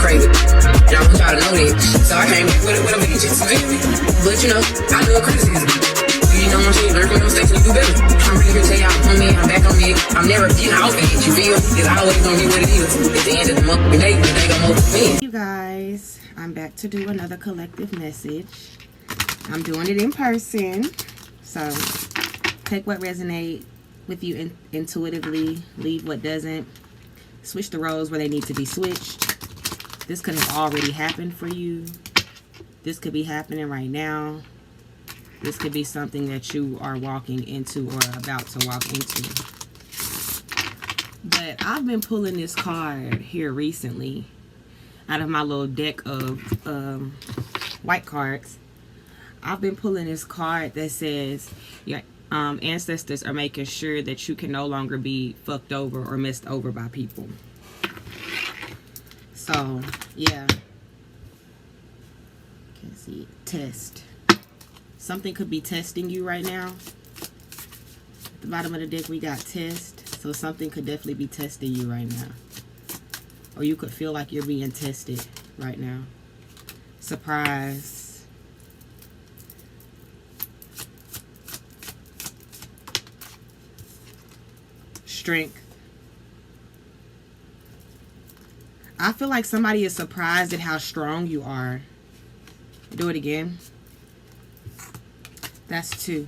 crazy. And I want y'all to know that. So I came back with a vengeance. But you know, I love criticism. You know what I'm saying? Learn from your mistakes and you do better. I'm really here to tell y'all, on me, I'm back on me. I'm never getting off it. You feel? It's always gonna be what it is. At the end of the month, they gonna move me. You guys, I'm back to do another collective message. I'm doing it in person. So take what resonates with you intuitively, leave what doesn't. Switch the roles where they need to be switched. This could have already happened for you. This could be happening right now. This could be something that you are walking into or about to walk into. But I've been pulling this card here recently out of my little deck of white cards. I've been pulling this card that says your ancestors are making sure that you can no longer be fucked over or messed over by people. So, yeah. Can't see it. Test. Something could be testing you right now. At the bottom of the deck, we got test. So something could definitely be testing you right now. Or you could feel like you're being tested right now. Surprise. Strength. I feel like somebody is surprised at how strong you are. Do it again. That's 2.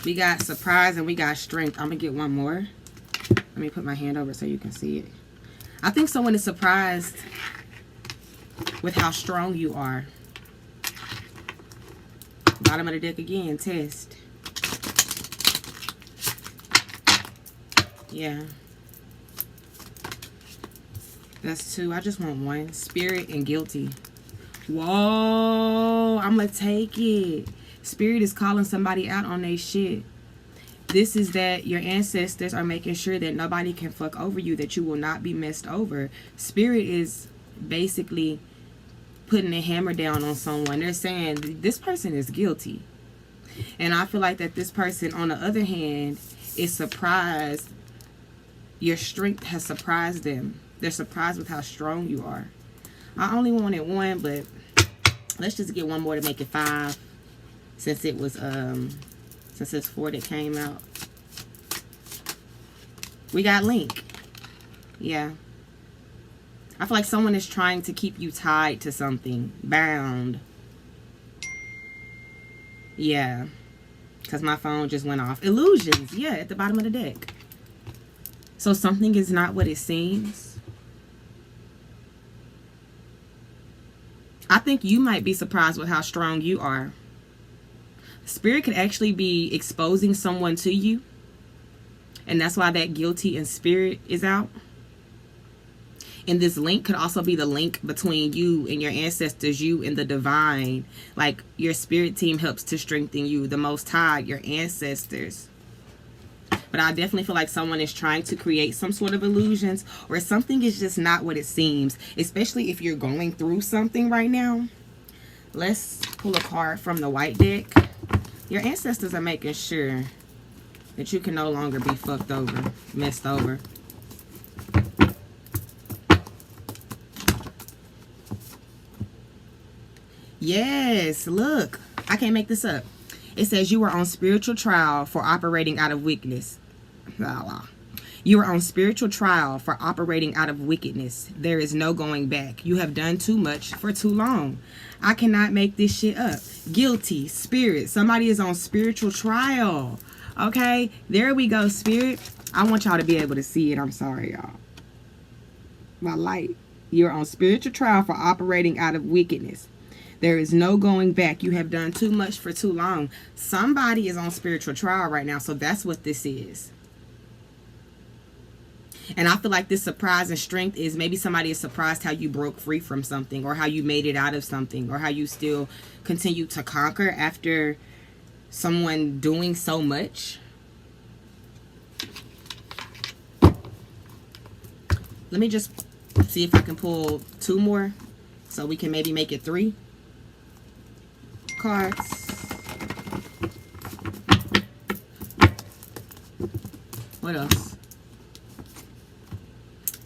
We got surprise and we got strength. I'm going to get one more. Let me put my hand over so you can see it. I think someone is surprised with how strong you are. Bottom of the deck again. Test. Yeah. That's 2. I just want 1. Spirit and guilty. Whoa. I'm going to take it. Spirit is calling somebody out on their shit. This is that your ancestors are making sure that nobody can fuck over you, that you will not be messed over. Spirit is basically putting a hammer down on someone. They're saying this person is guilty. And I feel like that this person, on the other hand, is surprised. Your strength has surprised them. They're surprised with how strong you are. I only wanted 1, but let's just get 1 more to make it 5. Since it was, since it's 4 that came out. We got link. Yeah. I feel like someone is trying to keep you tied to something. Bound. Yeah. Because my phone just went off. Illusions. Yeah, at the bottom of the deck. So something is not what it seems. I think you might be surprised with how strong you are. Spirit could actually be exposing someone to you. And that's why that guilty and spirit is out. And this link could also be the link between you and your ancestors, you and the divine. Like your spirit team helps to strengthen you, the Most High, your ancestors. But I definitely feel like someone is trying to create some sort of illusions, or something is just not what it seems. Especially if you're going through something right now. Let's pull a card from the white deck. Your ancestors are making sure that you can no longer be fucked over, messed over. Yes, look. I can't make this up. It says you were on spiritual trial for operating out of weakness. You are on spiritual trial for operating out of wickedness. There is no going back. You have done too much for too long. I cannot make this shit up. Guilty, spirit. Somebody is on spiritual trial. Okay, there we go, spirit. I want y'all to be able to see it. I'm sorry, y'all. My light. You're on spiritual trial for operating out of wickedness. There is no going back. You have done too much for too long. Somebody is on spiritual trial right now, so that's what this is. And I feel like this surprise and strength is maybe somebody is surprised how you broke free from something, or how you made it out of something, or how you still continue to conquer after someone doing so much. Let me just see if I can pull 2 more so we can maybe make it 3 cards. What else?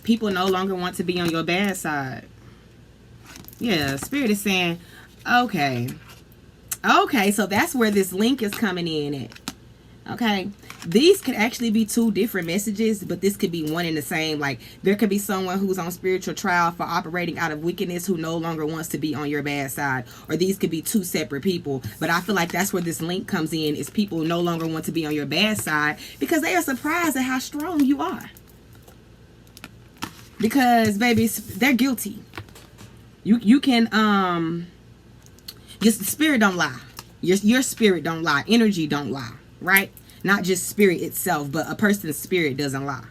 People no longer want to be on your bad side. Yeah, Spirit is saying, okay. Okay, so that's where this link is coming in at. Okay, these could actually be two different messages, but this could be one and the same. Like, there could be someone who's on spiritual trial for operating out of wickedness who no longer wants to be on your bad side, or these could be two separate people. But I feel like that's where this link comes in, is people no longer want to be on your bad side because they are surprised at how strong you are. Because, baby, they're guilty. You can your spirit don't lie. Your spirit don't lie. Energy don't lie. Right? Not just spirit itself, but a person's spirit doesn't lie.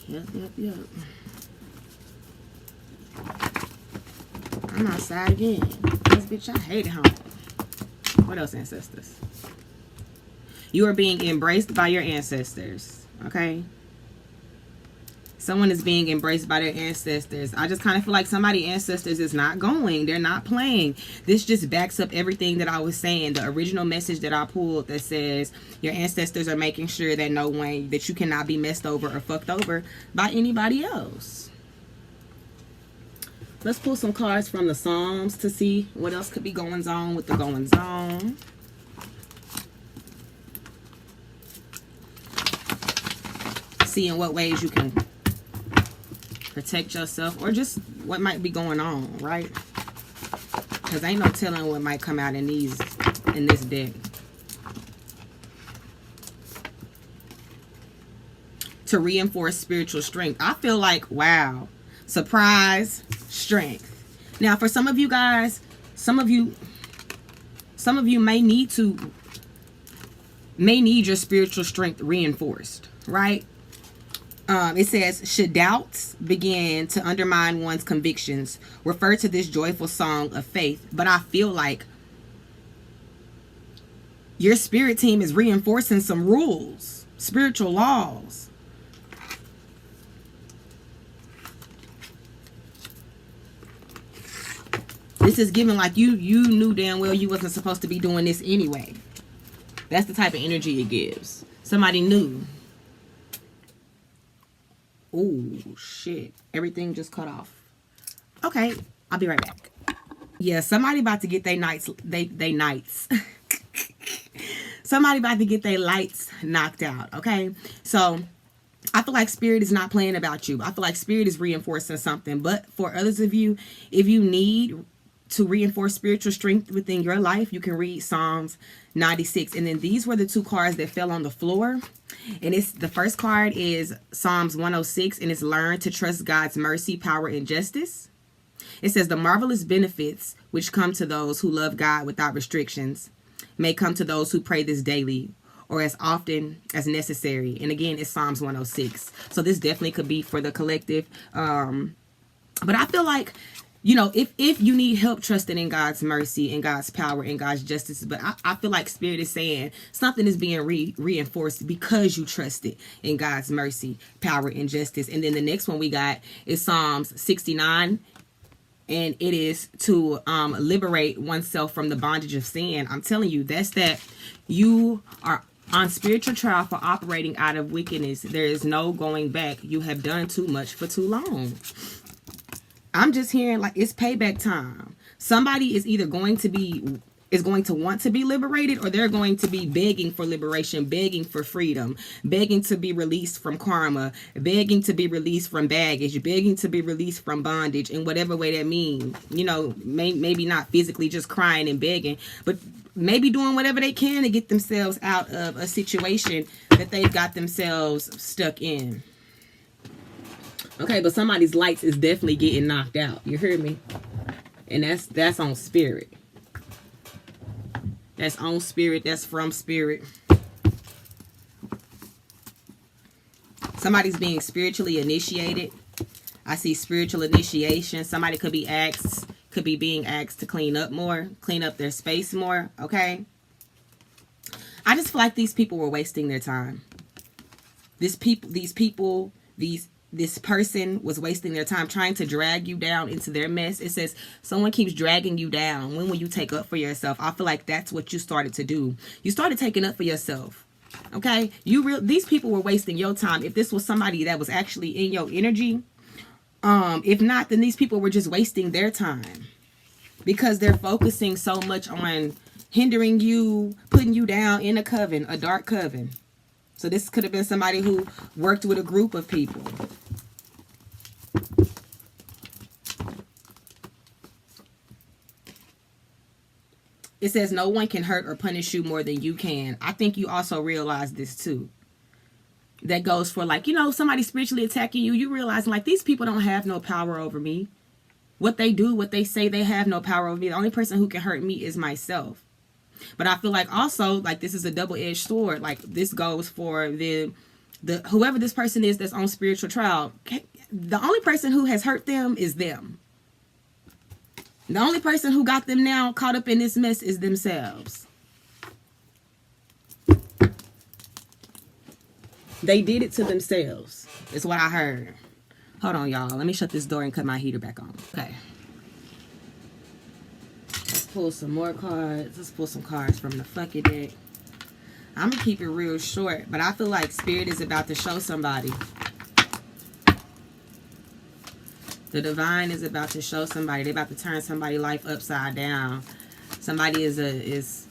Yep. I'm outside again. This bitch, I hate home. What else, ancestors? You are being embraced by your ancestors. Okay? Someone is being embraced by their ancestors. I just kind of feel like somebody's ancestors is not going. They're not playing. This just backs up everything that I was saying. The original message that I pulled that says your ancestors are making sure that that you cannot be messed over or fucked over by anybody else. Let's pull some cards from the Psalms to see what else could be going on with the goings on. See in what ways you can protect yourself, or just what might be going on, right? Because ain't no telling what might come out in this deck. To reinforce spiritual strength. I feel like, wow, surprise, strength. Now, for some of you guys, some of you may need your spiritual strength reinforced, right? It says, should doubts begin to undermine one's convictions, refer to this joyful song of faith. But I feel like your spirit team is reinforcing some rules, spiritual laws. This is giving like you knew damn well you wasn't supposed to be doing this anyway. That's the type of energy it gives. Somebody knew. Oh, shit. Everything just cut off. Okay, I'll be right back. Yeah, somebody about to get their nights. Somebody about to get their lights knocked out, okay? So, I feel like Spirit is not playing about you. I feel like Spirit is reinforcing something. But for others of you, if you need to reinforce spiritual strength within your life, you can read Psalms 96. And then these were the two cards that fell on the floor. And it's the first card is Psalms 106, and it's learn to trust God's mercy, power, and justice. It says the marvelous benefits which come to those who love God without restrictions may come to those who pray this daily or as often as necessary. And again, it's Psalms 106. So this definitely could be for the collective. But I feel like, you know, if you need help trusting in God's mercy and God's power and God's justice, but I feel like Spirit is saying something is being reinforced because you trusted in God's mercy, power, and justice. And then the next one we got is Psalms 69, and it is to liberate oneself from the bondage of sin. I'm telling you, that's that you are on spiritual trial for operating out of wickedness. There is no going back. You have done too much for too long. I'm just hearing like it's payback time. Somebody is either going to want to be liberated, or they're going to be begging for liberation, begging for freedom, begging to be released from karma, begging to be released from baggage, begging to be released from bondage in whatever way that means. You know, maybe not physically just crying and begging, but maybe doing whatever they can to get themselves out of a situation that they've got themselves stuck in. Okay, but somebody's lights is definitely getting knocked out. You hear me? And that's on Spirit. That's on Spirit. That's from Spirit. Somebody's being spiritually initiated. I see spiritual initiation. Somebody could be being asked to clean up more, clean up their space more. Okay. I just feel like these people were wasting their time. This person was wasting their time trying to drag you down into their mess. It says someone keeps dragging you down. When will you take up for yourself? I feel like that's what you started to do. You started taking up for yourself. Okay, these people were wasting your time. If this was somebody that was actually in your energy, if not, then these people were just wasting their time because they're focusing so much on hindering you, putting you down in a coven, a dark coven. So this could have been somebody who worked with a group of people. It says no one can hurt or punish you more than you can. I think you also realize this too. That goes for, like, you know, somebody spiritually attacking you. You realize, like, these people don't have no power over me. What they do, what they say, they have no power over me. The only person who can hurt me is myself. But I feel like also, like, this is a double-edged sword. Like, this goes for the whoever this person is that's on spiritual trial. The only person who has hurt them is them. The only person who got them now caught up in this mess is themselves. They did it to themselves. It's what I heard. Hold on, y'all. Let me shut this door and cut my heater back on. Okay. Let's pull some more cards. Let's pull some cards from the fucking deck. I'm going to keep it real short, but I feel like Spirit is about to show somebody. The divine is about to show somebody. They're about to turn somebody's life upside down. Somebody is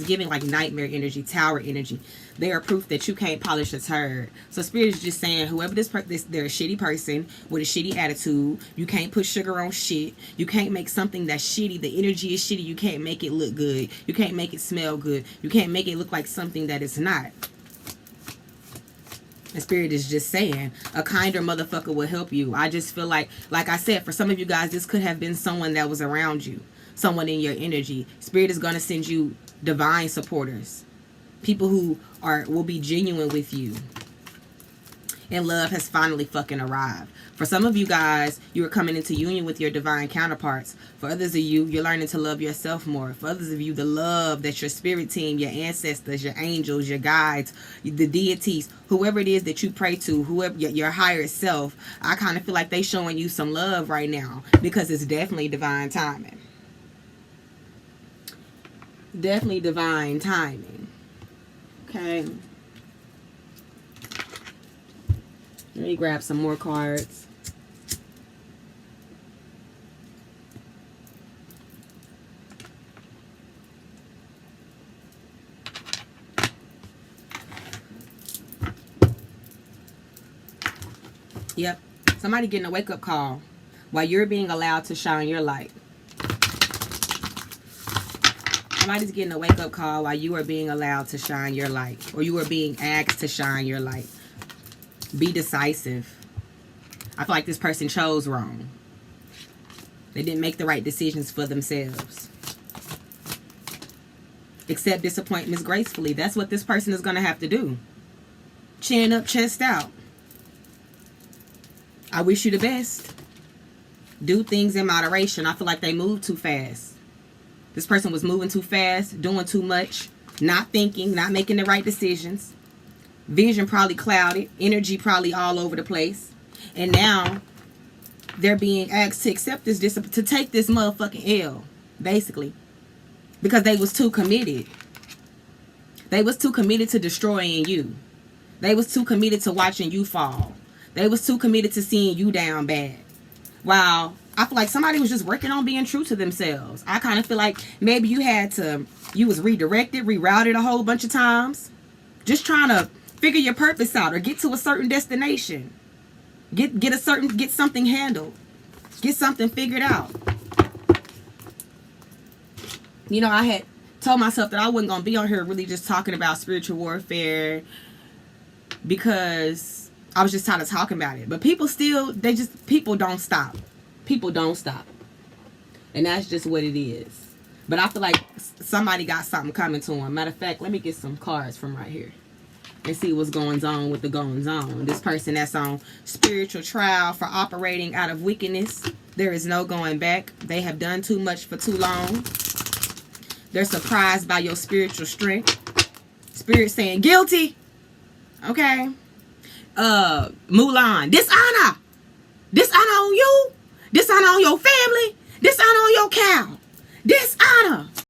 giving like nightmare energy, tower energy. They are proof that you can't polish a turd. So Spirit is just saying, whoever they're a shitty person with a shitty attitude. You can't put sugar on shit. You can't make something that's shitty. The energy is shitty. You can't make it look good. You can't make it smell good. You can't make it look like something that it's not. And Spirit is just saying, a kinder motherfucker will help you. I just feel like I said, for some of you guys, this could have been someone that was around you. Someone in your energy. Spirit is going to send you divine supporters. People who will be genuine with you. And love has finally fucking arrived. For some of you guys, you are coming into union with your divine counterparts. For others of you, you're learning to love yourself more. For others of you, the love that your spirit team, your ancestors, your angels, your guides, the deities, whoever it is that you pray to, whoever your higher self, I kind of feel like they showing you some love right now because it's definitely divine timing. Definitely divine timing. Okay. Let me grab some more cards. Yep. Somebody getting a wake-up call while you're being allowed to shine your light. Somebody's getting a wake-up call while you are being allowed to shine your light. Or you are being asked to shine your light. Be decisive. I feel like this person chose wrong. They didn't make the right decisions for themselves. Accept disappointments gracefully. That's what this person is going to have to do. Chin up, chest out. I wish you the best. Do things in moderation. I feel like they moved too fast. This person was moving too fast, doing too much, not thinking, not making the right decisions. Vision probably clouded, energy probably all over the place. And now they're being asked to accept this, to take this motherfucking L, basically. Because they was too committed. They was too committed to destroying you. They was too committed to watching you fall. They was too committed to seeing you down bad. Wow. I feel like somebody was just working on being true to themselves. I kind of feel like maybe you was redirected, rerouted a whole bunch of times. Just trying to figure your purpose out or get to a certain destination. Get something handled. Get something figured out. You know, I had told myself that I wasn't going to be on here really just talking about spiritual warfare because I was just tired of talking about it. But people don't stop. People don't stop. And that's just what it is. But I feel like somebody got something coming to them. Matter of fact, let me get some cards from right here and see what's going on with the goings on. This person that's on spiritual trial for operating out of wickedness. There is no going back. They have done too much for too long. They're surprised by your spiritual strength. Spirit saying guilty. Okay. Mulan. Dishonor. Dishonor on you. Dishonor on your family. Dishonor on your cow. Dishonor.